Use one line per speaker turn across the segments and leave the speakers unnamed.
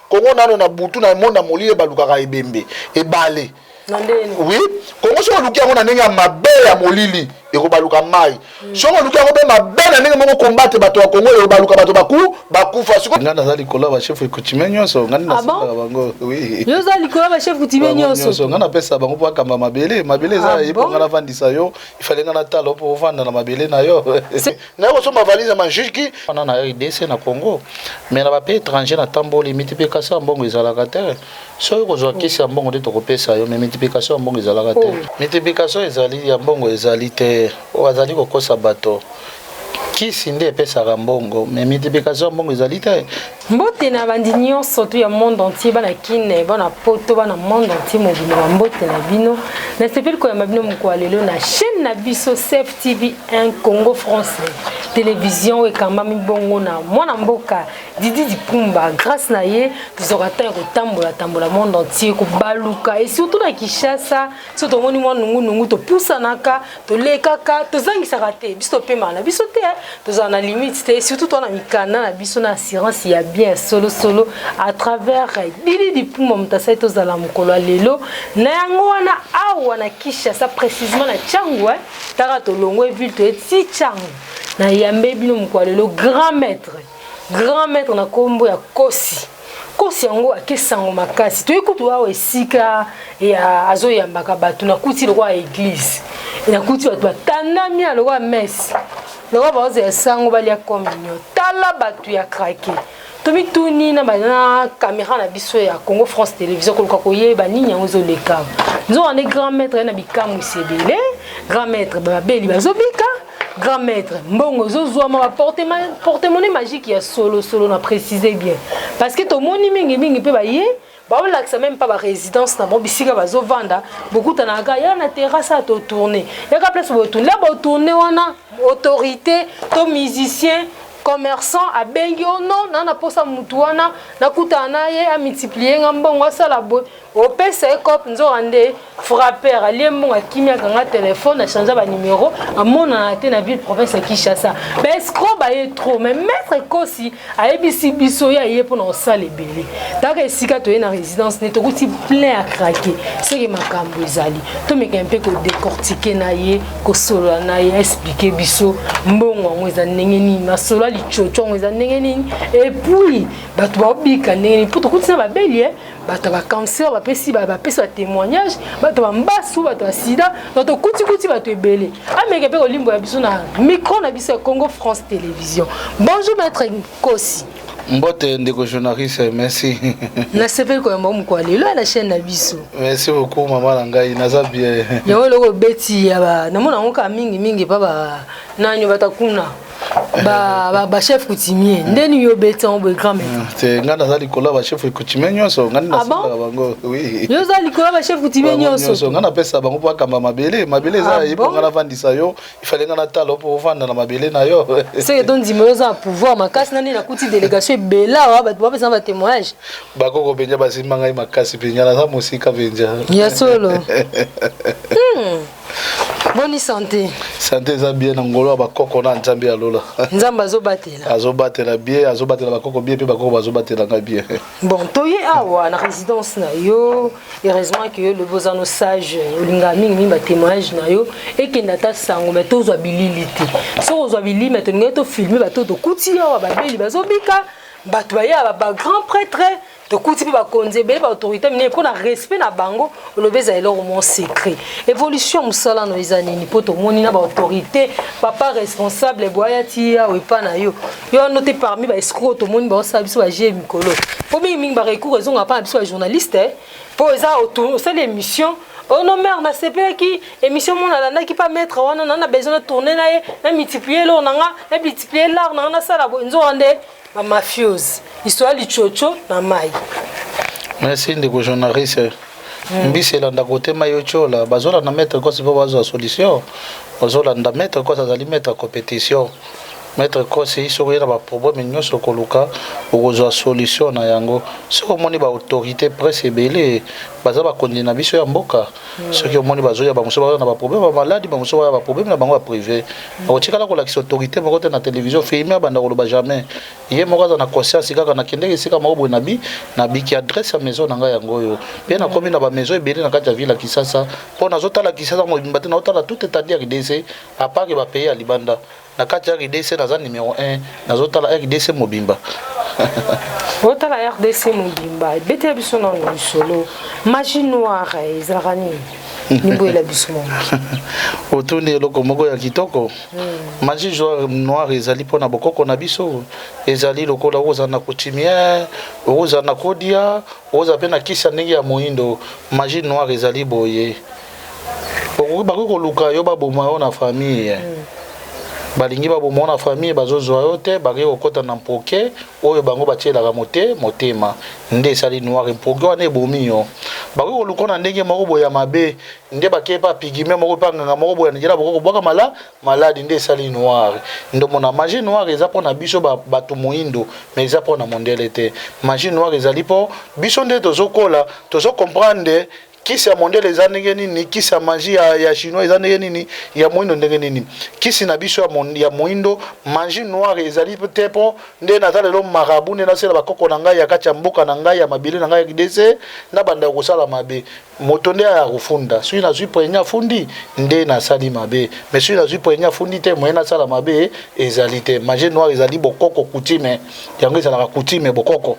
Congo nano na butu na monde na molile balukaka ebembe ebale. Oui, Congo so lukia ngona ndenge mabe ya molili ekobaluka mai. So lukia ngo be mabe na ndenge moko combattre bato ya Congo ekobaluka bato bakufa. Ngana za likola ba chef coutumier nyonso ngani na sala bango. Oui.
Yo za likola ba chef coutumier nyonso.
Ngana pesa bango po akamba mabele za yipo ngana vandisa yo ifale ngana talo po vanda na mabele na yo. Na yo so ma valise ma juge on a RDC na Congo. Mais na ba pays étranger na tamboli multiplication mbongo ezalaka te. So yo kozwa kisi mbongo de to kopesa yo mais multiplication mbongo ezalaka te. Multiplication ezali ya mbongo ezali te. O azali kokosa bato. Kisi nde epesaka mbongo mais multiplication mbongo ezali te.
Mbote na bandi nyonso tu ya monde entier bana kine bana poto bana monde entier mobile ba mbote na bino na sepel ko ya mabino mko lelo na chaîne na biso Chef TV 1 Congo français télévision et kamba mi bongo na mwana mboka Didi Dipumba grâce na ye tuzokata ko tambola monde entier ko baluka et surtout na Kinshasa surtout moni mwa nungu to pusanaka to lekaka to zangisa raté biso pema na biso te to za na limite te surtout to na mikana na biso na assurance ya bien solo à travers Didi Dipumba mutasa to za la mukolo lelo na yango wana awa na Kinshasa précisément na Tchangu tara to longwe ville to eti Tchangu na yambe bino mukolo lelo grand maître na kombo ya kosi yango akesango makasi to ekutu awa esika ya azo yambaka bato na kuti lokwa église na kuti bato batandami lokwa messe lokwa bazo ya sango balia communion tala bato ya krake tomi tuni na bana caméra na biso ya Congo France Télévision ko koyeba nini yango zo leka nzo ane grand maître na bikamu sebele grand maître babeli bazobika grand maître mbongo zozwa ma porte-monnaie magique ya solo na préciser bien parce que to moni mingi pe ba ye ba laksa même pas ba résidence na bisika bazo vanda beaucoup tanaka ya na terrasse à to tourner ya ka place bo tourner ba tourner wana autorité to musicien commerçant a bengi ono na posa mutu wana na kutana ye a multiplier ngambongo sala bo au pesa ekop nzo ande frapper aliembo akimia kanga téléphone a changer ba numéro a mona na ville province Kinshasa mais escroc ba ye trop mais maître Kosi a ebisi biso ya ye pour na sala belé donc esika to na résidence ne to kuti plein à craquer c'est que makambo ezali to meka un peu ko décortiquer na ye ko solo na ye expliquer biso mbongo ngweza ndenge ni masolo li chocho ngweza ndenge ni et puis bato ba bika ndenge pour to kuti na ba belie bato ba cancer ba pesi ba témoignage bato ba mbasu bato ba sida bato kuti bato ebele ameke pe ko limbo ya biso na micro na biso Congo France Télévision. Bonjour maître Kosi.
Mbote ndeko journaliste, merci.
Na sepel ko yamba mko lelo na chaîne na biso.
Merci beaucoup maman na ngai naza bien.
Yo loko beti ya ba na mona ngoka mingi pa ba nanyo batakuna. Ba chef coutumier ndeni yo beti en grand maître.
Te ngana za likola ba chef coutumier nyonso ngani na sala bango. Oui.
Yo za likola ba chef coutumier nyonso.
Ngana pesa bango po akamba mabele za yipo ngana vandisa yo ifale ngana talo po vanda na mabele na yo.
C'est donc dimelo za pouvoir makasi nani na kuti délégation bela wa ba pesa ba témoignage.
Bakoko benja basimba ngai makasi penya na musika benja.
Ya solo. Bonne santé.
Santé za bien na ngolo ba koko na nzambe ya lola.
Nzamba azobatela
bien, azobatela ba koko bien pe ba koko bazobatela nga bien.
Bon, toye awa na résidence na yo, heureusement que le bozano sage olinga mingi ba témoignage na yo et que ndata sango mais tozwa bililité. So ozwa bilili mais to ngeto filmer ba to kuti awa ba beli bazobika, bato ya ba grand prêtre to kuti ba konzebe ba autorité mais pour na respect na bango olobeza elo mon secret évolution musala no izanini poto moni na ba autorité papa responsable boyati ya wepa na yo noté parmi ba escroc to moni ba sabiso ba je mikolo po mingi ba recours raison pas biso journaliste po eza autour c'est l'émission oh non mère na CP qui émission mon alanda qui pas mettre wana na besoin de tourner na multiplier l'or na multiplier l'art na sala bo nzo ande ma mafieuse histoire li chocho na mai.
Merci ndeko journaliste. Mbisi landa côté mayo chola bazola na mettre quoi c'est pas bazo solution bazola na mettre quoi ça allait mettre compétition maître conseiller soki na ba problème nyonso koluka okozwa solution na yango soki omoni ba autorité presse ebele baza bakondi na biso ya mboka soki omoni bazoya bamoso baza na ba problème ba maladi bamoso baya ba problème na bango ya privé otikala kolakisa autorité moko te na télévision filme banda koloba jamais ye moko aza na conscience kaka na kendeki esika moko boye na biki adresse ya maison na ngai yango oyo mpe nakomi na ba maison ebele na kati ya ville ya Kisasa mpo nazotala Kisasa mobimba te naotala tout état-dire RDC à part ba pays ya libanda na kati ya RDC naza numéro 1 nazotala RDC mobimba
otala RDC mobimba bete biso na solo magie noire ezalaka nini nimboyela biso mongo
otuni eloko moko ya kitoko magie noire ezali mpona bokoko na biso ezali lokola okozala na coutumière okozala na kodia okozala mpe na kisi ya ndenge ya moyindo magie noire ezali boye bakoki koluka yo baboma yo na famille balingi baboma na famille bazozwa yo te bakoki kokɔta na mpoke oyo bango batielaka motema nde esali noire mpoke wana ebomi yo bakoki koluka na ndenge moko boye ya mabe nde bakei pa pigime moko mpe anganga moko boye na nzela bakoki kobwaka maladi nde esali noire ndo mona magie noire eza mpona biso bato moyindo mais eza mpona mondele te magie noire ezali mpo biso nde tozokola tozocomprendre kisi ya mondele eza ndenge nini kisi ya magie ya chinois eza ndenge nini ya moyindo ndenge nini kisi na biso ya moyindo magie noire ezali te mpo nde naza lelo marabu nde nasala bakoko na ngai ya kati ya mboka na ngai ya mabele na ngai ya kidese na banda kosala mabe moto nde ya kofunda soki nazwi poenya fundi nde nasali mabe mais soki nazwi poenya fundi te moye nasala mabe ezali te magie noire ezali bokoko coutume yango ezalaka coutume bokoko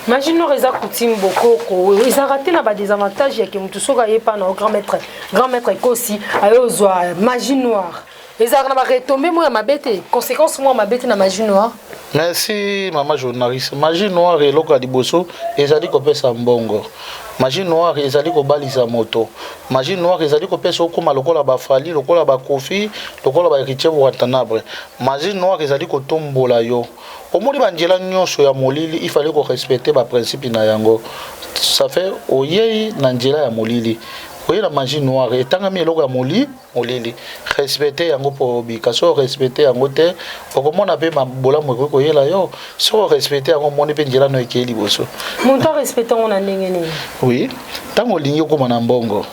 magie noire eza coutume bokoko ezalaka te na badesavantage yake motu soki aye pa na grand maître ekosi aye ozwa magie noire ezalaka na baretombe mo ya mabe te conséquence mo ya mabe te na magie noire.
Merci mama journaliste. Magie noire eloko ya liboso ezali kopesa mbongo. Magie noire ezali kobalisa moto. Magie noire ezali kopesa okoma lokola ba Fali, lokola ba Kofi, lokola ba Héritier Watanabe. Magie noire ezali kotombola yo. Omoni banjela nyonso ya molili il fallait ko respecter ba principe na yango. Ça fait oyei na njela ya molili. Oui, la magie noire etangami eloko ya molili respecter yango po bika so respecter yango te okomona pe mabola moko koyela yo so respecter yango moni pe njela no ekeli boso
monto respecter on na ndenge nini
oui tango lingi okoma na mbongo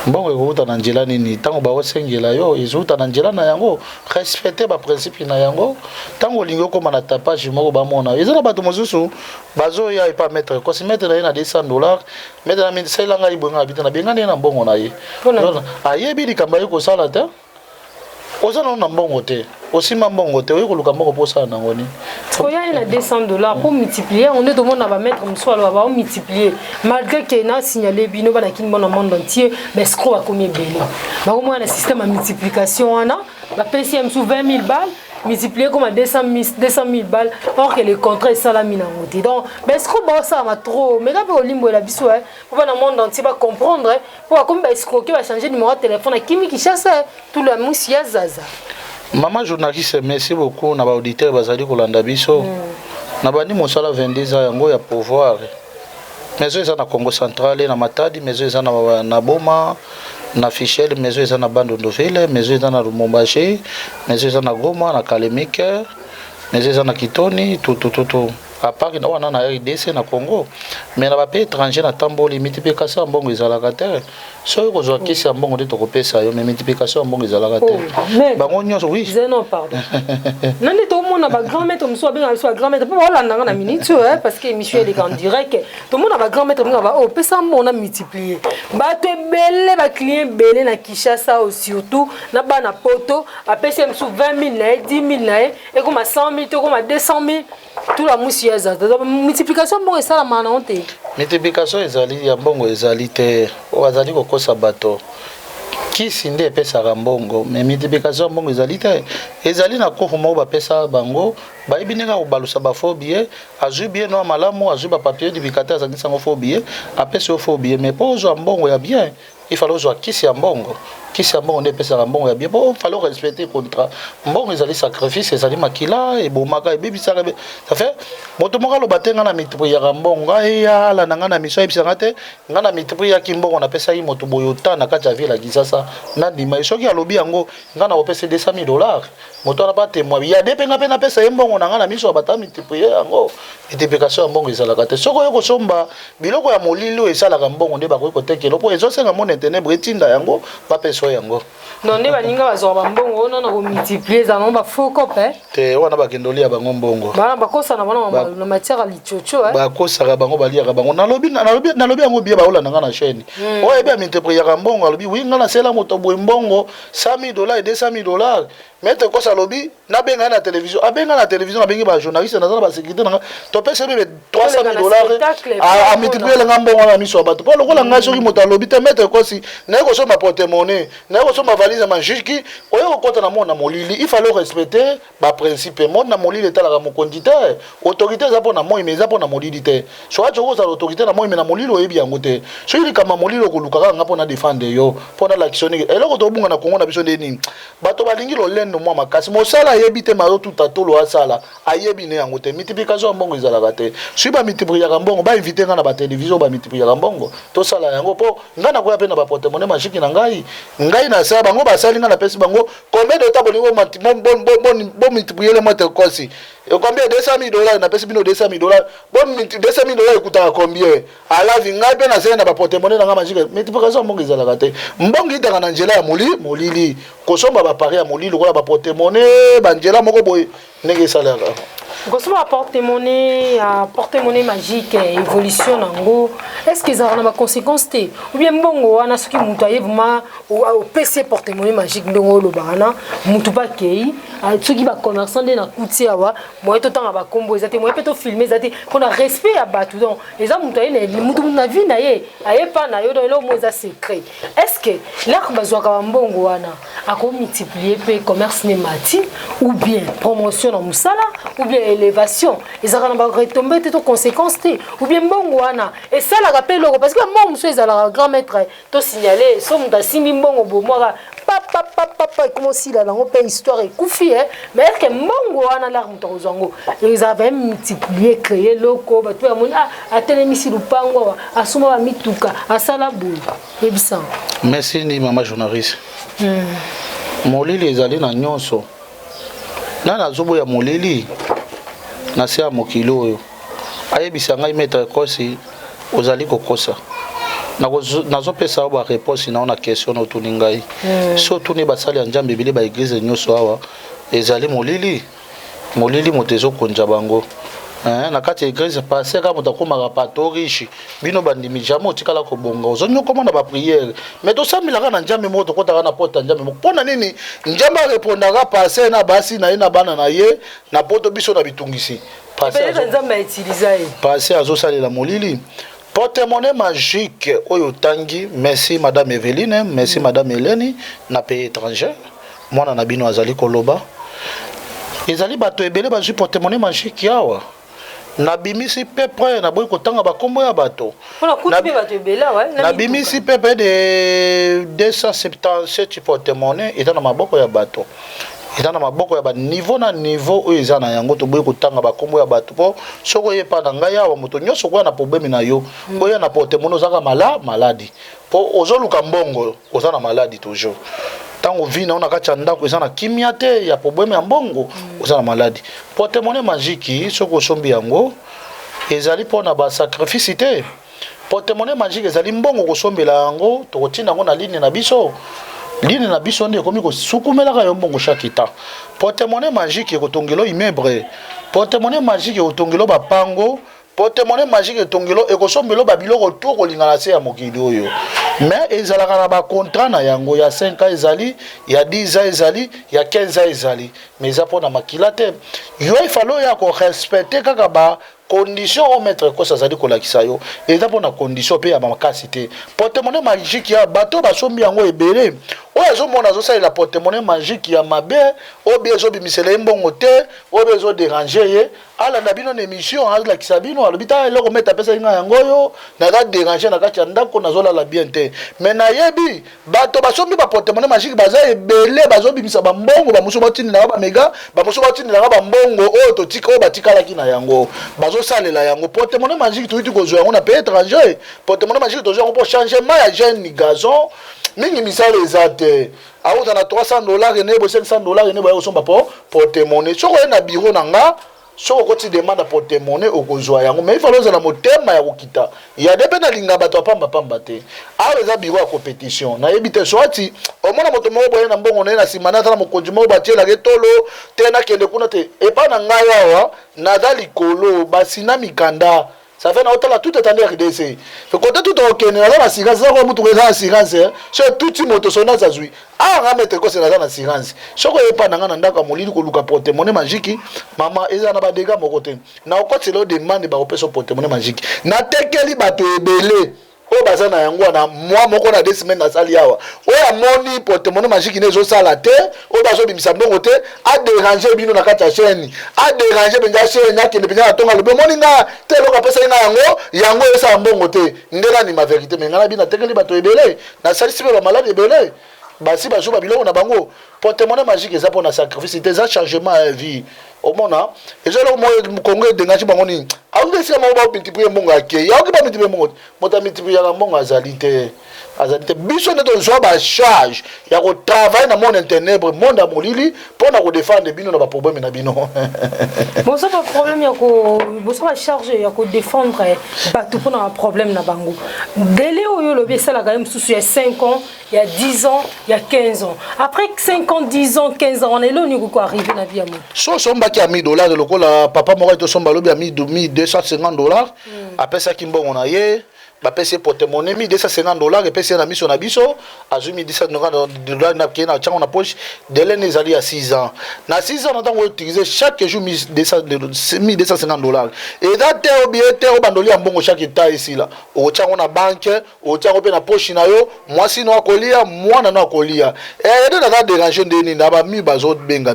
ekouta na njela nini tango baosengela yo ezuta na njela na yango respecter ba principe na yango tango olingi okoma na tapage moko bamona eza na bato mosusu bazoya epa maître kosi maître na ye na $200 maître na minisela ngai bonga abita na bengani na mbongo na ye ayebi likambo ye kosala te ozana na mbongo te osima mbongo te oyo koluka mbongo posala nango ni
oya na $200 pour multiplier on est demande ba mettre mswalo ba multiplier malgré que na signaler bino bana kin bon monde entier mais ce qu'on a combien belé ba comment un système de multiplication ana ba PCM sous 20 000 balles multiplié comme à 200 000 balles or que le contrat est salami na ngoti donc mais ce qu'on va ça va trop mais là pour limbo la biso pour dans le monde entier va comprendre pour comme ba escroquer va changer numéro de téléphone à Kimi qui chasse tout le monde si zaza.
Maman journaliste merci beaucoup na ba auditeur bazali kolanda biso na bandi mosala 22 ans yango ya pouvoir maison eza na Congo central na Matadi maison eza na Boma na Fichel maison eza na Bandondoville maison eza na Lumumbashi maison eza na Goma na Kalemike maison eza na Kitoni tout à part na wana na RDC na Congo mais na ba pays étranger na tamboli multiplication mbongo ezalaka te so ko zo kisi mbongo de to kopesa yo mais multiplication mbongo ezalaka te bango nyonso oui
non pardon nande to mona ba grand maître mso ba so grand maître pa wala nanga na minute parce que émission est en direct to mona ba grand maître ba o pesa mbona multiplier ba to belé ba client belé na Kinshasa surtout na ba na poto a pesa mso 20 000 na 10 000 na et comme 100 000 to comme 200 000 tout la moussière multiplication mbongo esala mana onte
multiplication ezali ya mbongo ezali te ozali kokosa bato kisi nde epesaka mbongo mais multiplication mbongo ezali te ezali na kofu moko bapesa bango bayebi ndenge kobalusa bafaux billet azwi billet no malamu azwi bapapier dibikate azangisi yango faux billet apesi yo faux billet mais mpo ozwa mbongo ya bien il fallait ozwa kisi ya mbongo kisi ya mbongo nde epesaka mbongo ya bien po fallait respecter contrat mbongo ezali sacrifice ezali makila ebomaka ebebisaka ça fait moto moko aloba te nga na mitipuyaka mbongo ngai yala na nga na miso ayebisanga te nga na mitipuyaki mbongo napesaki moto boye ota na kati ya ville ya Kinshasa nandima ye soki alobi yango nga na kopesa $200,000 moto ana ba témoin ya de mpe nga mpe napesa ye mbongo na nga na miso abata mitipuye yango multiplication ya mbongo ezalaka te soki oyo kosomba biloko ya molili oyo esalaka mbongo nde bakoki kotekela mpo ezosenga mona ténèbre etinda yango bapesa yango
non nde baninga bazwaka bambongo wana na komultiplie ezala ba faux cope
te wana bakende olia bango mbongo
bana bakosana bana na matière ya lichocho
bakosaka bango baliaka bango nalobi yango bie baolanda nga na chaîne oyo ebe amultipliaka mbongo alobi wi nga nasela moto boye mbongo $100,000 et $200,000 maître kosa alobi nabenga na télévision abenga na télévision nabengi ba journaliste naza na ba sécurité nanga topesa bebe $300,000 amultiplier nga mbongo na miso bato po lokola nga soki moto alobi te maître kosi naye kosomba porte-monnaie naye kosomba valise ma juge ki oyo kokota na mona molili il fallait respecter ba principe mona molili etalaka mokonzi te autorité eza mpona moi mais eza mpona molili te so acho kozala autorité na moi mais na molili oyebi yango te soki likama molili okolukaka nga mpona défendre yo mpona l'actionner eloko tobunga na Congo na biso nde nini bato balingi lolendo mwa makasi mosala ayebi te mazo tuta tolo asala ayebi ne yango te multiplication ya mbongo ezalaka te soki bamultipliaka mbongo bainvite nga na batelevizio bamultipliaka mbongo tosala yango mpo ngai nakoya mpe na baportemone mashiki na ngai nasala bango basali nga napesi bango combien de temps bolingi bomultiplier le moite kosi combien $200,000 napesi bino $200,000 $200,000 ekutaka combien alavi ngai mpe nasali na baportemone na nga mashiki multiplication ya mbongo ezalaka te mbongo itaka na nzela ya molili kosomba bapari ya molili lokola baportemone banzela moko boye ndenge esalaka
kosomba porte-monnaie magique évolution nango est-ce que ezalaka na baconséquence te ou bien mbongo wana soki moto aye vraiment opesi porte-monnaie magique ndenge olobaka na motu bakei soki bacommerçant nde na kuti awa moye totanga bakombo eza te moye mpe tofilme eza te mpona respect ya bato donc eza moto aye motu na vie na ye aye pa na yo donc eloko mo eza secret est-ce que laka bazwaka bambongo wana akomultiplier mpe commerce ne mati ou bien promotion na mosala ou bien élévation ezalaka na baretombe te to conséquence te ou bien mbongo wana esalaka mpe eloko parce que mbongo mosusu ezalaka grand maître tosignale so moto asimbi mbongo bomwaka papa ekomosila nango mpe histoire ekufi mais est-ce que mbongo wana laka moto akozwa yango ezalaka multiplier créer loko bato yamoni atelemisi lupango awa asoma bamituka asala boye yebisa
merci ndi mama journaliste molili ezali na nyonso nani azoboya molili na se ya mokili oyo ayebisa ngai maître kosi ozali kokosa nazopesa ba réponse na ona question otuni ngai so tuni basali ya nzambe ebele ba église nyonso awa ezali molili moto ezokonza bango na kati ya église passé kaka moto akomaka pato riche bino bandimi jamais otikala kobonga ozonyokomona bapriere mais tosambelaka na nzambe moko tokotaka na porte ya nzambe moko mpona nini nzambe arépondaka passé na basi na ye na bana na ye na poto biso na bitungisi passé azosalela molili porte-monnaie magique oyo tangi merci madame Evelyne merci madame Hélène na pays étranger mwana na bino azali koloba ezali bato ebele bazwi porte-monnaie magique yawa nabimisi pe près na boyi kotanga bakombo ya bato nabimisi pe près de 277 porte-monnaie eza na maboko ya bato eza na maboko ya ba niveau na niveau oyo eza na yango toboyi kotanga bakombo ya bato po soko oyepa na ngai awa moto nyonso koya na problème na yo oya na porte-monnaie ozaka maladi po ozoluka mbongo oza na maladi toujours tango vi na ona kati ya ndako eza na kimia te ya problème ya mbongo oza na maladi porte-monnaie magique soko osombi yango ezali mpona basacrifice te porte-monnaie magique ezali mbongo kosombela yango tokotinda yango na ligne na biso ligne na biso nde ekomi kosukumelaka yo mbongo chaque temps porte-monnaie magique ekotongelo immeuble porte-monnaie magique ekotongelo bapango porte-monnaie magique etongelo ekosombelo babiloko to kolingana se ya mokili oyo mais ezalaka na bacontrat na yango ya 5 ans ezali ya 10 ans ezali ya 15 ans ezali mais eza mpona makila te yo ifalo ya korespecte kaka ba condition au maître kosa azali kolakisa yo eza mpona condition mpe ya makasi te porte-monnaie magique ya bato basombi yango ebele oyo azomona azosalela portemone magique ya mabe oyo bien ezobimisela ye mbongo te oyo bien ezoderange ye alanda bino na émission azolakisa bino alobi ta eloko mete apesaki ngai yango oyo naza derange na kati ya ndako nazolala bien te me nayebi bato basombi baportemone magique baza ebele bazobimisa bambongo bamosusu batindelaka bamega bamosusu batindelaka bambongo oyo totika oyo batikalaki na yango bazosalela yango portemone magique toyuti kozwa yango na pays étranger portemone magique tozwa yango po changement ya jeune garçon mingi misala eza te auta na $300 ene bo $500 ene boya kosomba po portemone soko ye na bureau na nga soko koti demande portemone okozwa yango mais il faut ozala motema ya kokita ya de pe na linga bato apamba pamba te awa eza bureau ya compétition nayebi te swati omona moto moko boye na mbongo naye na nsima na ata na mokonzi moko batielaka etolo te nakende kuna te epa na ngai awa naza likolo basina mikanda ça fait na tout attendre RDC fait côté tout OK na la assurance ça ko mutu ko assurance so tout moto sona za zui ah nga mettre ko c'est na assurance so ko yepa na nga na ndaka molili ko luka portemone magique mama eza na ba dégâts moko te na okoti lo demande ba opesa portemone magique na tekeli bato ebele o bazana yango na moi moko na 2 semaines na sali yawa o ya moni portemone magique nezo sala te o bazo bimisa mbongo te a déranger bino na kati ya chaîne a déranger benja chaîne akende benja atonga lobe moni nga te loka pesa ina yango esa mbongo te ndela ni ma vérité mais ngana bina tekeli bato ebele na sali sibe ba malade ebele basi bazo ba biloko na bango portemone magique eza pour na sacrifice c'est un changement à vie au mona ezolo mo Congo de ngati bango ni aunde si ma ba multiplier mbongo ake ya okiba multiplier mbongo mota multiplier ya mbongo azalite biso ne dozo ba charge ya ko travailler na monde ténèbre monde amolili pour na ko défendre bino na ba problème na bino
bon ça pas problème ya ko bon ça va charge ya ko défendre bato pour na problème na bango délai oyo lobi ça la quand même sous 5 ans il y a 10 ans il y a 15 ans après 5 ans 10 ans 15 ans on est là on ko arriver na vie ya moto
so somba ki a $1000 lokola papa moko to somba lobi a $250 après ça ki mbongo na ye ba pese portemone $250 et pese na miso na biso azumi $250 na kena chango na poche délai nezali à 6 ans na 6 ans on a utiliser chaque jour $250 et date au billet au bandoli ya mbongo chaque état ici là o chango na banque o chango pe na poche na yo moi sino akolia mwana na akolia et de na déranger ndeni na ba mi bazo benga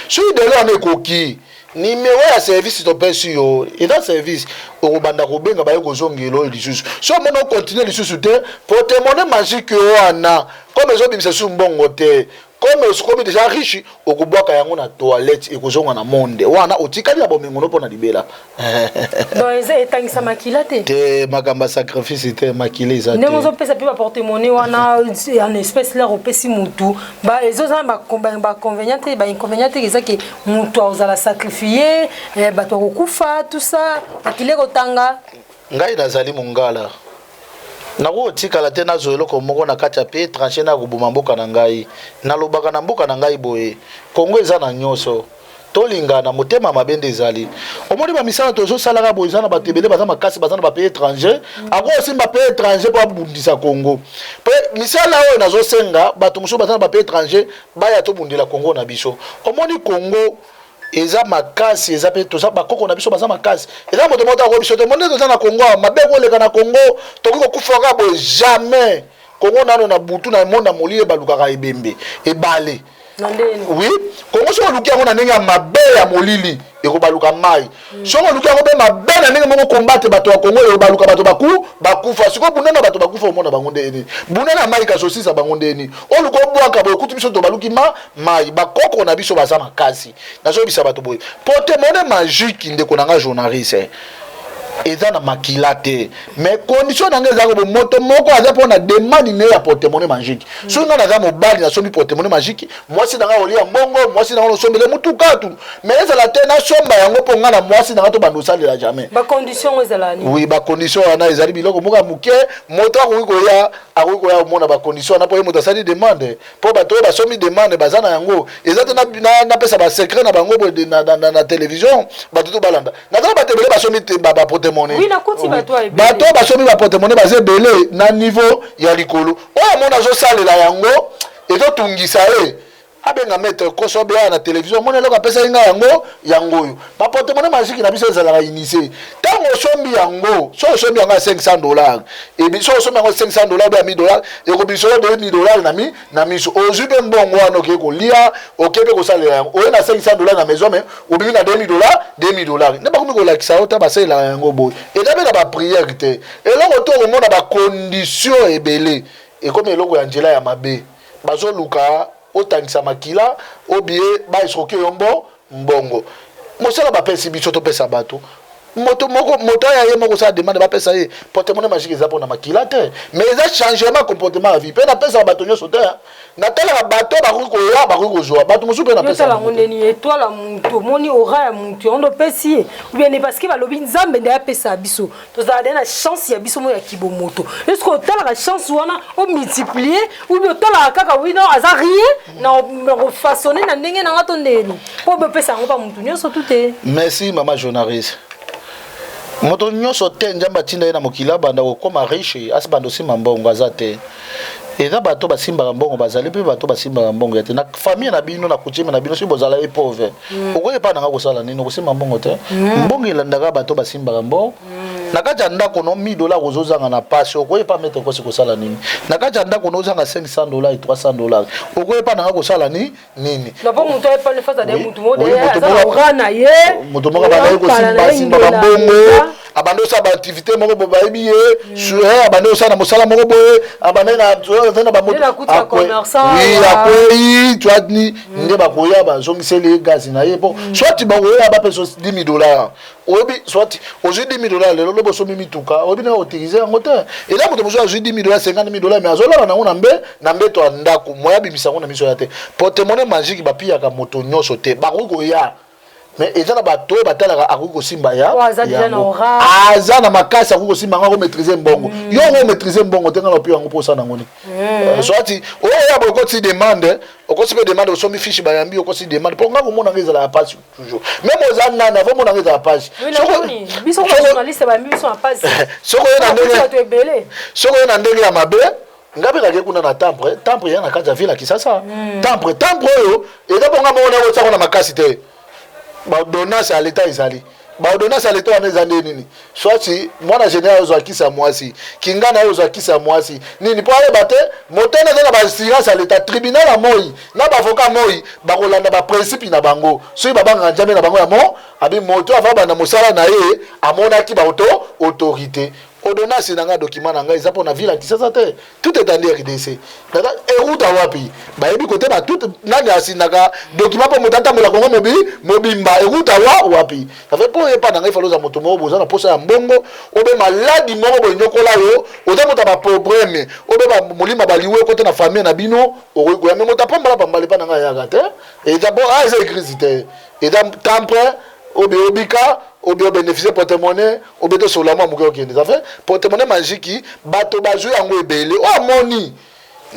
so délai on ekoki numéro ya service to pesi yo et dans service au banda ko benga ba yo kozongelo lisusu so mono continuer lisusu te portemone magique wana comme ezo bimisa su mbongo te comme déjà riche okubwaka yango na toilette ekozonga na monde wana otikali ya bomengo no pona libela
donc eza etangisa makila
te makamba sacrifice te makila eza te
ndenge ozopesa mpe baportemone wana en espèce lere opesi mutu ezozala baconvénient te bainconvénient te eza ke mutu azala sacrifie bato akokufa tout ça makila ekotanga
ngai nazali mongala nako tikala te na zoelo ko moko na kati ya pe tranché na kubuma mboka na ngai nalobaka na mboka na ngai boye Kongo eza na nyoso tolingana motema mabende ezali omoni ba misala tozo salaka boye eza na batebele baza makasi baza na ba pays étranger ako osimba pays étranger po abundisa Kongo pe misala oyo nazo senga bato muso baza na ba pays étranger baya to bundela Kongo na biso omoni Kongo eza makasi eza pe toza bakoko na biso baza makasi eza moto moto ko biso te monde toza na Kongo mabeko leka na Kongo tokiko kufaka bo jamais Kongo nano na butu na monde molile balukaka ebembe ebale oui Kongo so luki yango na ndenge ya mabe ya molili ekobaluka mai so luki yango be mabe na ndenge moko combattre bato ya Kongo ekobaluka bato bakufa siko bunana bato bakufa omona bango ndeni bunana mai ka sosisa bango ndeni oluko bwaka boye kutu biso to baluki mai bakoko na biso baza makasi nazo bisa bato boye portemone magique ndeko nanga journaliste eza na makila te mais condition nanga eza ko moto moko aza pona demande ne ya portemone magique so nga na za mobali na sombi portemone magique mwasi nanga olia mbongo mwasi nanga osombele mutuka tu mais eza la te na somba yango po nga na mwasi nanga to bando salela jamais
ba condition ezala ni
oui ba condition ana ezali biloko moka muke moto akoki koya omona ba condition na po moto asali demande po bato ba sombi demande bazana yango eza te na pesa ba secret na bango na télévision bato to balanda na za batebele ba sombi ba
oui na kuti
bato basomi ba portemone baze belé na niveau ya likolo oyo mona zo salela yango ezo tungisa abenga mettre koso bia na télévision mona loka pesa inga yango yo ba porte-monnaie magique na biso ezala initié tango sombi yango so sombi yango $500 et biso sombi yango $500 ou $1000 et ko biso $1000 na miso ozupe mbongo wana ke ko lia okebe ko salela yango o na $500 na maison mais obi na $2000 ne ba ko ko lakisa ota ba sala yango boy et dabe na ba prière te et là to ko mona ba condition ebele et comme eloko ya njela ya mabe bazo luka otangisa makila obie ba isoke yombo mbongo mosala ba pesi biso to pesa bato moto ya ye moko sa demande ba pesa ye porte-monnaie magique eza pona makila te mais eza changement comportement à vie pe na pesa bato nyoso te na tala bato ba ko ya ba ko zo bato mosu pe na pesa
la moneni étoile muntu moni aura ya muntu on pesi ou bien parce que ba lobi nzambe nda pesa biso to za na chance ya biso mo ya kibomoto est-ce que tala la chance wana o multiplier ou bien tala kaka oui non aza rien na refaçonner na ndenge na ngato ndeni po be pesa ngo ba muntu nyoso tout.
Merci maman journaliste. Moto nyonso te njamba tinda na mokila banda ko koma riche asibando simba mbongo azate eza bato basimbaka mbongo bazali pe bato basimbaka mbongo te na famille na bino na coutume na bino si bozala e pauvre okoye pa nanga kosala nini kosimba mbongo te mbongo elandaka bato basimbaka mbongo na kati ya ndako no $1000 kozozanga na pasi okoye pa mettre kosi kosala nini na kati ya ndako no ozanga $500 et $300 okoye pa nanga kosala nini
na bon muto e pa le fasa de muto mo de azana ye
muto mo ba simba mbongo abando sa ba activité moko bo bayibi ye sur abando sa na mosala moko boye abando na na ba moto oui akoyi tu as ni nde ba koya ba zongiseli gaz na ye po soit ba koya ba peso $10,000 obi soit ozu $10,000 lelo lobo so mimituka obi na utiliser en hauteur et là moto mozo azu $10,000 $50,000 mais azola na mbe to ndako moya bimisa ngona miso ya te porte-monnaie magique ba pia ka moto nyoso te ba koya mais ezana bato batalaka akuko simba ya azana makasi akuko simba ngako maîtriser mbongo yo ngo maîtriser mbongo tenga lo pio ngo posa na ngoni soit o ya boko ti demande okosi pe demande osomi fiche bayambi okosi demande pour ngako mona ngeza la page toujours même ozana na vo mona ngeza la page
biso ko journaliste ba biso en page
soko yo na ndenge ya mabe ngabe ka kuna na temple ya na kaja villa kisasa temple yo eza bonga mona ko tsako na makasi te ba ordonnance à l'état ezali ba ordonnance à l'état wana ezali nini soit si mwana général ozo akisa mwasi kingana ozo akisa mwasi nini po ale bate motene na ba assurance à l'état tribunal à moi na ba avocat moi ba kolanda ba principe na bango so ba banga njame na bango ya mo abi moto ava bana mosala na ye amona ki ba autorité ordonnance nanga document nanga eza pona ville kisasa te tout est dans RDC dada eruta wapi ba yebi côté ba tout nani asinaka document po motata mola kongo mobimba eruta wapi ça fait pour yepa nanga ifaloza moto mo boza na posa ya mbongo obe maladi moko bo nyokola yo oza mota ba problème obe ba molima baliwe côté na famille na bino okoy ya memo tapamba pambale pa nanga ya gate et d'abord c'est écrit te et dans temple obika obio bénéficier porte-monnaie obeto solama muko okende ça fait porte-monnaie magique bato bazu yango ebele o amoni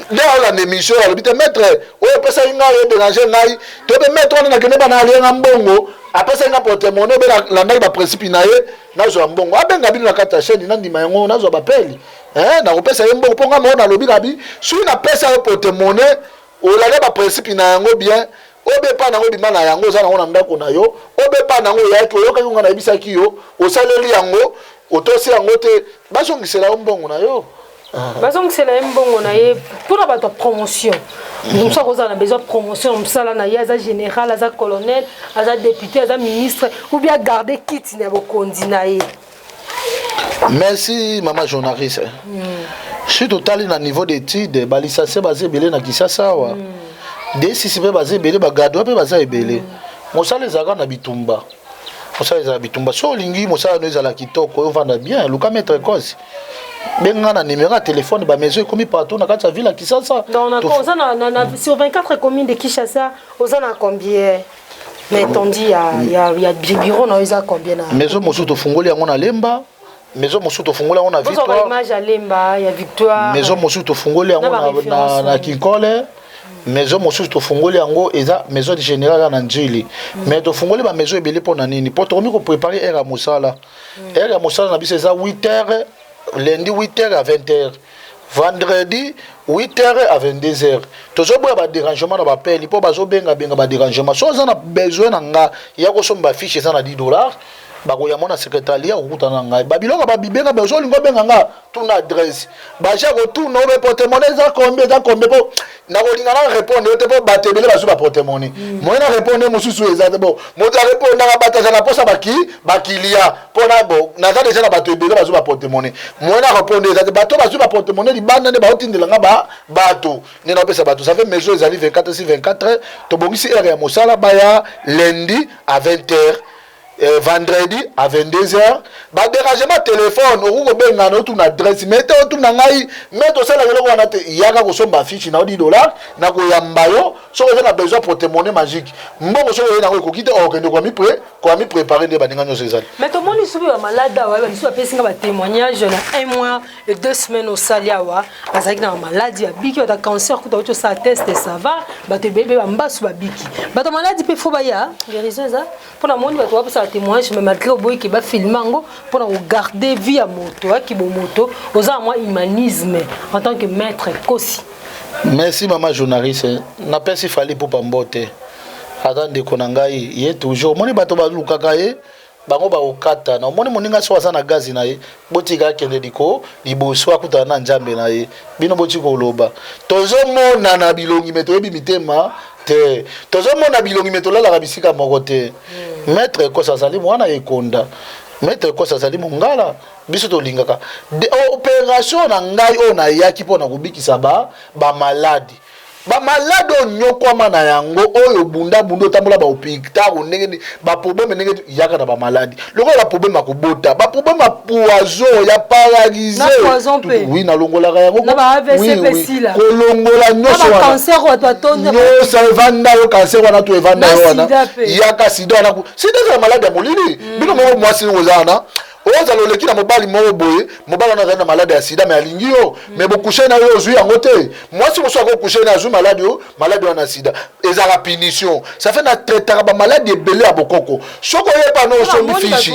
leo la émission ya lobite maître o pesa inga ye déranger ngai to be maître on na kene bana alienga mbongo apesa inga porte-monnaie be la ndai ba principe na ye nazo mbongo abenga bino na kata chaîne na ndima yango nazo ba peli na ko pesa ye mbongo ponga mo na lobi kabi su na pesa yo porte-monnaie o la ba principe na yango bien obe pa nango bimana yango za nango na ndako na yo obe pa nango yaki oyoka ngo na bisaki yo osaleli yango otosi yango te basongisela mbongo na yo
basongisela mbongo na ye pour ba to promotion nous sommes on a besoin de promotion msala na ye za général za colonel za député za ministre ou bien garder kit na bokondi na ye.
Merci maman journaliste. Je suis total na niveau d'étude balisa se basé belé na Kisasa wa. Desi sibe bazé belé bagado pe baza ebelé mosala ezaka na bitumba mosala ezaka bitumba so lingi mosala no ezala kitoko yo vanda bien luka mettre cause benga na numéro de téléphone ba maison komi partout na kati ya ville Kisasa
donc on sur 24 communes de Kinshasa ozana combien mais tondi il y a bureau na eza combien na
maison mosuto fungoli yango na Lemba maison mosuto fungoli yango na Victoire
image à Lemba ya Victoire
maison mosuto fungoli yango na Kinkole maison mosusu to fungoli yango eza maison de général na Njili mais to fungoli ba maison ebele pona nini po to ko préparer era mosala na biso eza 8h lundi 8h à 20h vendredi 8h à 22h. Toujours ba dérangement na ba peli po bazo benga ba dérangement. So za na besoin na nga ya ko somba fiche ça na $10. Bako ya mona secrétariat okuta na ngai. Babiloko ba bibenga bezo lingo benga nga tuna adresse. Ba ja ko tu no be porte-monnaie za combien po na ko linga na répondre te po batebele bazo ba porte-monnaie. Moi na répondre mususu ezate bo. Moto répondre na bataza na posa bakilia pona bo na za déjà na batebele bazo ba porte-monnaie. Moi na répondre ezate bato bazo ba porte-monnaie di banda ne ba otindela nga bato ni na pesa bato ça fait maison ezali 24 sur 24 to bongisi ere ya mosala ba ya lundi à 20h. Vendredi à 22h, ba dérangement téléphone, ou ko benga na tu na adresse, mete o tu na ngai, mete o sala lelo wana te yaka ko somba fiche na $10 na ko yamba yo, so ko na besoin porte-monnaie magique. Mbongo so ko na ko kite o kende ko mi préparer de baninga nyoso ezali.
Mais to moni subi wa malada wa ba biso pesinga ba témoignage na 1 mois et 2 semaines au Saliawa, azaki na maladie ya biki ta cancer ko to sa test ça va, ba te bébé ba mbasu ba biki. Ba to maladie pe fo ba ya, guérison ça. Pour la moni ba to ba témoignage mais malgré au boy qui va filmer pour garder vie à moto qui bon moto aux moi humanisme en tant que maître Kosi.
Merci maman journaliste na pesi fali pour pambote attendre konangai yé toujours moni bato ba lukaka ye bango ba okata na moni moninga so na gazi na ye botika kende diko liboso akuta na njambe na ye bino botiko loba tozo mona na bilongi meto yebi mitema te tozo mona bilongi meto la bisika moko te maître ko sasali mwana ekonda maître ko sasali mongala biso to lingaka de opération na ngai ona yaki pona kubikisa ba maladi ba malade onyoko mana yango oyo bunda tambola ba hôpital ndenge ba problème ndenge yaka na ba maladi loko ba problème akobota ba problème poison ya paralysé oui na longola yango
na ba AVC pesila
kolongola nyoso
na cancer wa totonde
no sa evanda yo cancer wana to evanda yo wana yaka sida na sida za malade ya molili bino mo mwasi ngozana oza loleki na mobali moko boye mobali na zana malade ya sida mais alingi yo mais bokushe na yo zui yango te mwasi moso akokushe na zui malade wana sida ezaka punition ça fait na traitaka ba malade ebele ya bokoko soko yepa no sombi fishi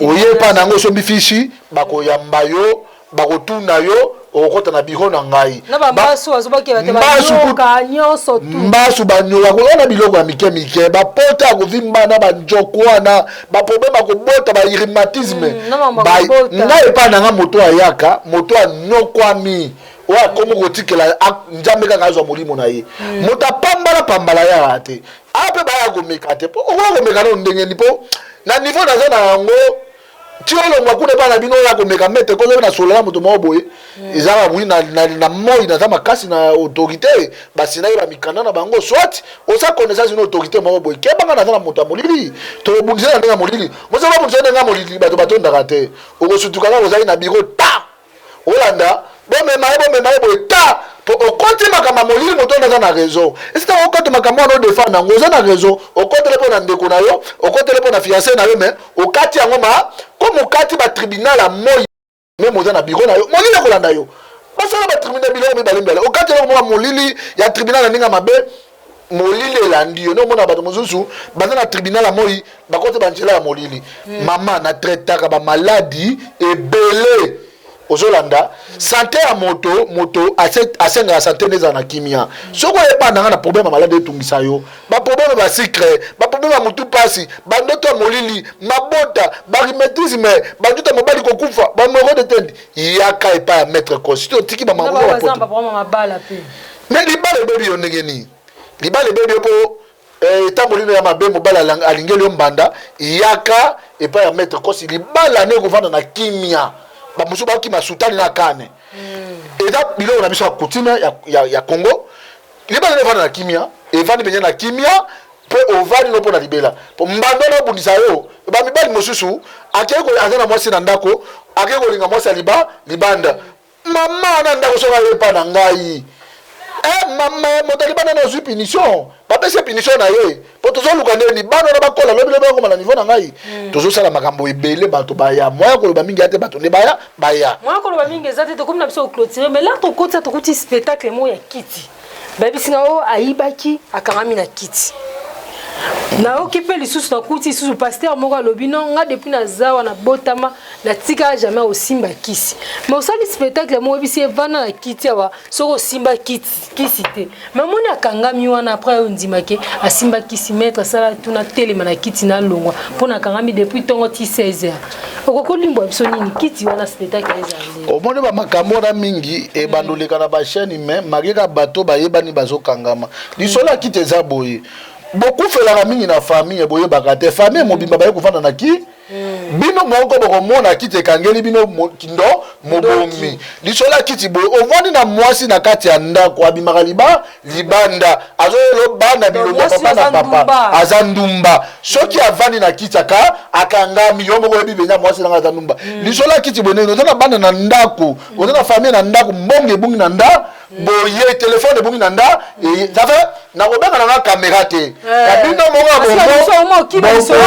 oyepa nango sombi fishi bakoyamba yo bakotuna yo okota na biro na ngai
na basu azobaki ba nyonso tu
mbasu banyoka ko na biloko ya mike ba pota ko vimbana ba njokwana ba problème ko bota ba rhumatisme ba na epa na nga moto ayaka moto anokwami wa komo kotikela njambe kaka zo molimo na ye moto pambala ya ate ape ba ya ko mekate po o ko mekana ndenge ni po na niveau na zona yango tiolo ngakune bana bino ya ko meka mete ko na solola moto mo boye ezala bui na moi na zama kasi na autorité basina ba mikanda na bango soit o sa connaissance une autorité mo boye ke banga na zana moto molili to bundisa na molili mo sa ba bundisa na molili bato ndaka te o ko sutuka na ozali na bureau ta Olanda bombe maye boye ta po okote makama molili moto na na réseau est-ce que okote makama no défendre na ngoza na réseau okote lepo na ndeko na yo okote lepo na fiancé na yo mais okati yango ma comme okati ba tribunal a moi même moza na bureau na yo molili kolanda yo basala ba tribunal bilo mi balembele okati lepo molili ya tribunal na ninga mabe molili elandi yo no mona bato mozusu baza na tribunal a moi bakote banjela ya molili mama na traitaka ba maladie ebele ozolanda santé ya moto asenga ya santé neza na kimia soko epanda na problème ya malade etungisa yo ba problème ba secret ba problème ya mutu pasi ba ndoto molili mabota ba rhumatisme ba ndoto mobali kokufa ba moro de tende yaka epa ya maître constitution tiki ba mambo
ba zamba vraiment mabala pe
mais libale bebi yo ndengeni libale bebi po tambolino ya mabe mobala alingeli yo mbanda yaka epa ya maître constitution libala ne kovanda na kimia ba musu ba ki masutani na kane eza bilo na biso ya coutume ya Congo libala ne vana na kimia evani benye na kimia pe ovani no pona libela po mbando no bundisa yo ba mibali mosusu akeko azana mwasi na ndako akeko linga mwasi libanda mama na ndako soka yepa na ngai mama motalibana na zui punition ba pese punition na ye po tozo lukande ni bana na bakola lobi lobi ko na niveau na ngai tozo sala makambo ebele bato baya moya ko loba mingi ate bato ne baya
moya ko loba mingi ezate to comme na biso clôturer mais là to kotsa to kuti spectacle mo ya kiti babi singa o aibaki akangami na kiti na okipe lisusu na kuti lisusu pasteur moko alobi non nga depuis na zawa na botama na tika jamais osimba kisi mais osali spectacle mo bisi evana na kiti awa soko simba kisi te mais moni akangami wana après ondimake asimba kisi maître sala tuna telema na kiti na longwa pona kangami depuis tongo ti 16h okokolimbo biso nini kiti wana spectacle ezali
omoni ba makambo na mingi e bandoleka na ba chaîne mais mageka bato bayebani bazokangama lisola kiti eza boye beaucoup felaka mingi na famille boyebaka te famille mobimba baye kofanda na ki bino moko bokomona kiti ekangeli bino kindo mobomi lisola kiti boye ovandi na mwasi na kati ya ndako abimaka libanda azoyelo bana bilongo papa na papa aza ndumba soki avandi na kiti akangami yo moko yebi benya mwasi nanga aza ndumba lisola kiti boye oza na bana na ndako oza na famille na ndako mbongo ebungi na nda boye telefone ebungi na nda ça fait nakobenga nanga caméra te kabino moko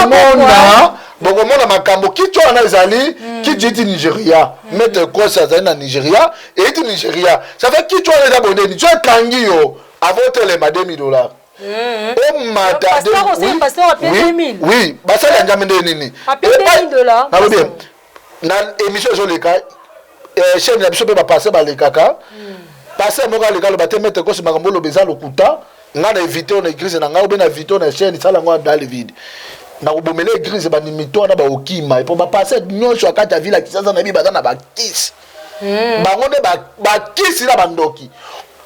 bomona bokomona makambo kitu wana ezali kitu iti Nigeria maître kosa azali na Nigeria eti Nigeria ça fait kitu wana eza boneni tu ekangi yo avotelema $2000 oui basali ya njambe nde nini nalobi na émission ezoleka chaîne ya biso mpe bapase balekaka pase moko aleka aloba te maître kosa makambo oloba eza lokuta nga na évité na église na ngai obe na évité na chaîne sala ngo dans le vide na kubomela église banimito na baokima epo bapase nyonso akati ya ville ya Kinshasa na bi baza na bakisi bango nde bakisi na bandoki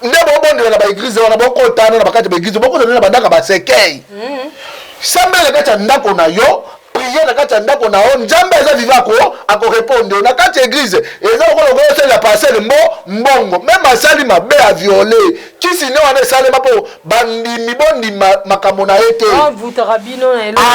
nde bobondela na baéglise wana bokotana na bakati ya baéglise bokotana na bandaka basekei sambele kati ya ndako na yo prier na kati ya ndako na yo nzambe eza vivako akorépondre na kati ya église eza okolokola osala passer mbongo même asali mabe a violer kisi ne wana esalema mpo bandimi bondima makambo na ye te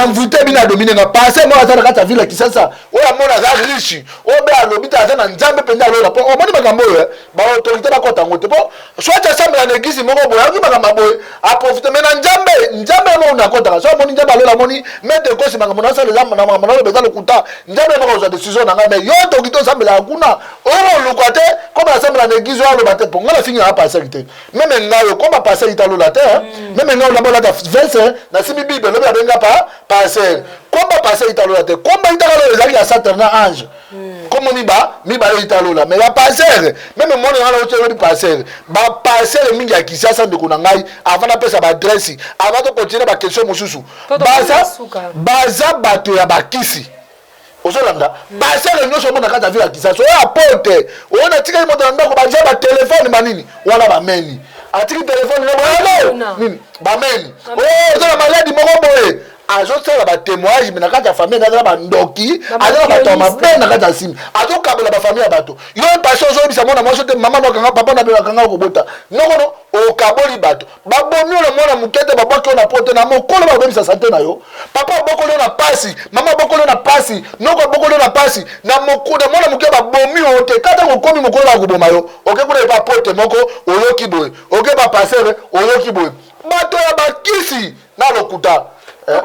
envoûte bino adomine nga passer moko aza na kati ya ville ya Kinshasa oyo amona aza riche oyo mpe alobi te aza na nzambe mpenza alola mpo omoni makambo oyo baautorité bakota yango te mpo soit asambela na église moko boye akoki makambo boye aprofite me na nzambe moko nakotaka so amoni nzambe alola amoni maître kosi makambo nasala eza na makambo naloba eza lokuta nzambe moko ozwa décision na ngai mais yo tokito osambela kuna oyo oluka te koma asambela na église oyo aloba te mpo ngai nafingi na passer te meme ngai yo koma passer italola te meme ngai olamba olata verse na simi bible lobi abenga passer komba passer italola te komba italola ezalaki ya Satan na ange comme mibale italola mais bapasser meme mwana ngana otelobi passer bapasser mingi ya Kinshasa ndeko na ngai avant napesa baadresse avant tokontinue baquestion mosusu baza bato ya bakisi ozolanda passer nyonso omona kati ya ville ya Kinshasa oyo apote oyo natikali moto na ndako bazia batelefone manini wana bameni atiki telefone nini bameni oyo oza na maladi moko boye azosala batémoignage na kati ya famille azala bandoki azala bato ya mabe na kati ya simi azokabela bafamille ya bato yo mpasi ozobisa mwana mwasi te mama nakanga papa na belakanga okobota nokono okaboli bato babomi oyo na mwana moke te babwaki oyo na po te na mokolo babebisa sante na yo papa abokoli oyo na pasi mama abokoli oyo na pasi noko abokoli oyo na pasi na mwana moke babomi oyo te kata kokomi mokolo bakoboma yo oke kuna epa pote moko oyoki boye oke bapasere oyoki boye bato ya bakisi na lokuta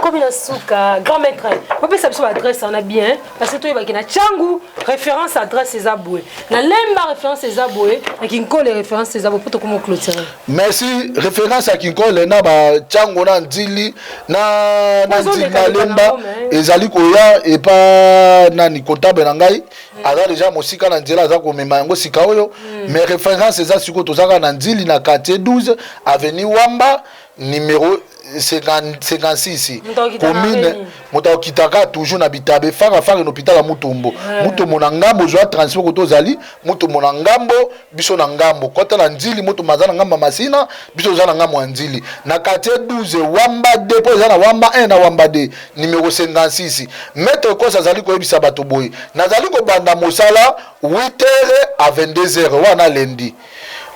comme la souka grand maître on peut savoir l'adresse on a bien parce que toi il va changu référence adresse ces aboué na lemba référence ces aboué et qui colle les références ces aboué pour te comment clôturer
merci référence à qui colle na ba changu na ndili na lemba ezali koya et pas nani comptable na ngai ala déjà mosika na nzela za ko mema yango sika oyo mais référence eza siko tozaka na ndili na quartier 12 avenue Wamba numéro 56 commune moto kitaka toujours na bitabe faka no pitaka mutombo mutombo na ngambo zo transport ko tozali mutombo na ngambo biso na ngambo kota na nzili muto mazana ngamba masina biso za na ngambo ya nzili na quartier 12 Wamba dépôt za na Wamba 1 na Wamba 2 numéro 56 maître kosa zali ko yebisa bato boy nazali ko banda mosala 8h à 22h wana lundi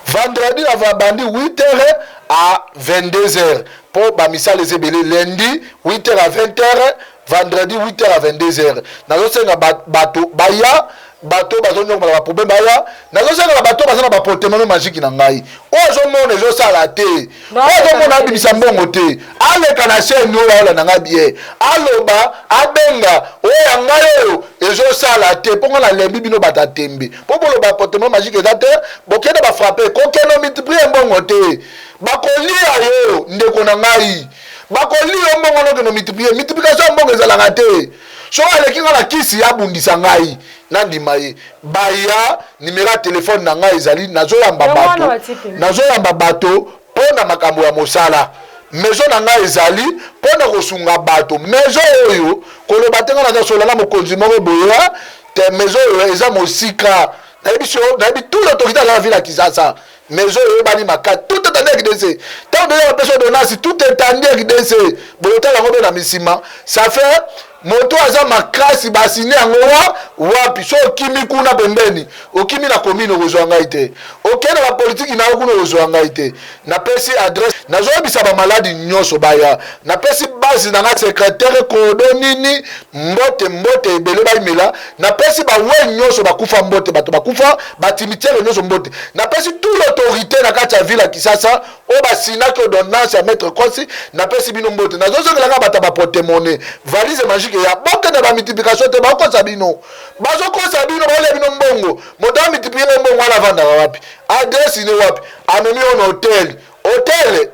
vendredi na bandi 8h à 22h pour bamisa les ebele lundi 8h à 20h vendredi 8h à 22h nazo senga bato baya bato bazonyo ba problème baya nazo senga bato bazana ba portement magique na ngai ozo mona ezo sala te ozo mona abimisa mbongo te ale kana chaîne yo wala na ngabie aloba abenga oya ngayo ezo sala te ponga na lembi bino batatembe popolo ba portement magique ezate bokende ba frapper kokeno multiplier mbongo te bakolia yo ndeko na ngai bakoli yo mbongo no keno multiplication mbongo ezalaka te so aleki nga na kisi abundisa ngai nandima ye baya numéro ya telefone na ngai ezali nazoyamba bato mpona makambo ya mosala maison na ngai ezali mpona kosunga bato maison oyo koloba te nga naza solanga mokonzi moko boya te maison oyo eza mosika nayebi tout l'autorité à la ville à Kinshasa maison oyo bani maka tout est à RDC tant de la personne de Nasi tout est à RDC bolotel yango be na misima ça fait moto aza makasi basine yango wapi so okimi kuna pembeni okimi na commune ozwa ngai te okende na politique na kuna ozwa ngai te na pesi adresse nazoyebisa ba maladi nyonso baya na pesi base na nga secrétaire kodo nini mbote ebele baimela na pesi ba we nyonso bakufa mbote bato bakufa batimitiere nyonso mbote na pesi tout l'autorité na kati ya ville ya Kinshasa o basinaki ordonnance ya maître Kosi na pesi bino mbote nazozongelanga bata ba porte-monnaie valise magique ya boke na ba multiplication te ba kosa bino bazokosa bino bale bino mbongo moto multiplier mbongo ala vanda wapi adresse ni wapi amemi on hotel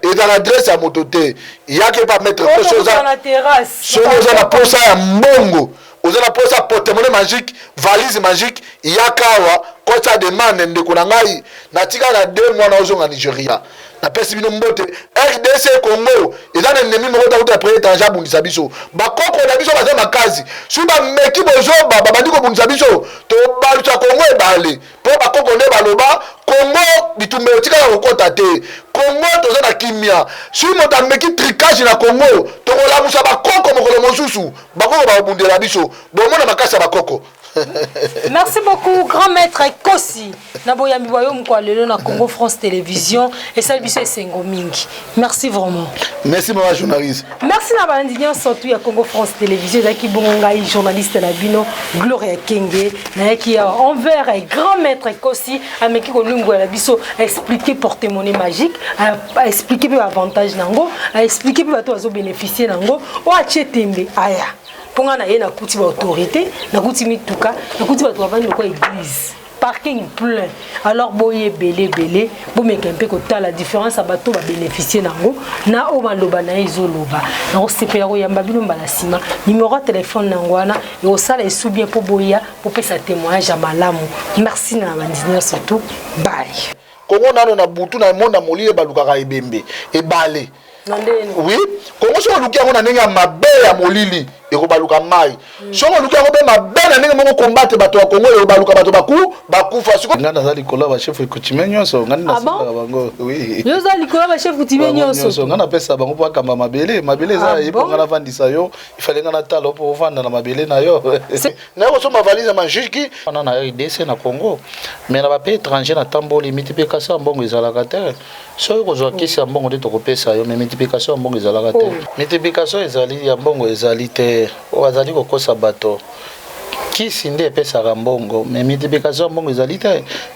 et dans l'adresse à mototé il y a que pas mettre chose
dans la terrasse
sur la posa ya mbongo oza na posa porte-monnaie magique valise magique il y a kawa quand ça demande ndeko na ngai na tika na 2 mois na ozonga Nigeria na pesi bino mbote RDC Congo eza na ennemi moko ta après étranger abundisa biso bakoko na biso baza makazi su ba meki bozoba babandi ko bundisa biso to baluta Congo ebale po bakoko nde baloba Congo bitumbe tika na kokota te Congo toza na kimia su moto meki tricage na Congo to kolamusa bakoko mokolo mosusu bakoko babundela biso bomona makasi ya bakoko.
Merci beaucoup, grand maître Kosi. Naboyambi Boyom kwa lelo na Congo France Télévision et ça biso esengo mingi. Merci vraiment.
Merci ma journaliste.
Merci na bandignon surtout ya Congo France Télévision zaki bongai journaliste na bino Gloria Kenge na ki envers grand maître Kosi ameki ko lungu la biso expliquer porte-monnaie magique, a expliquer peu avantage nango, a expliquer peu bato azo bénéficier nango, o achetembe aya. Ponga na ye na kuti ba autorité na kuti mituka na kuti ba travailler ko église parking plein alors boye belé bo mekempe ko ta la différence abato ba bénéficier nango na o maloba na ezoloba na o sepela ko yamba bino mbala sima numéro de téléphone nangwana et au sala esu bien po boya po pesa témoignage à malamu. Merci na bandinier surtout bye
Kongo nano na butu na monde molile balukaka ebembe ebale oui Kongo so lukia ngona nenga mabe ya molili ekobaluka mai songo lukia ngo be mabe na nenga moko combattre bato ya Kongo ekobaluka bato bakufa siko ngana za likola ba chef coutumier nyonso ngana na sala bango oui
yo za likola ba chef coutumier nyonso
ngana pesa bango pa kamba mabele za yipo ngana vandisa yo ifale ngana talo po vanda na mabele na yo na ko so ma valise ma juge on a RDC na Congo mais na ba pays étranger na tamboli multiplication mbongo ezalaka te so ko zo kisi mbongo de to ko pesa yo mais multiplication mbongo ezalaka te multiplication ezali ya mbongo ezali te wazali kokosa bato kisi nde epesaka mbongo mais multiplication mbongo ezali te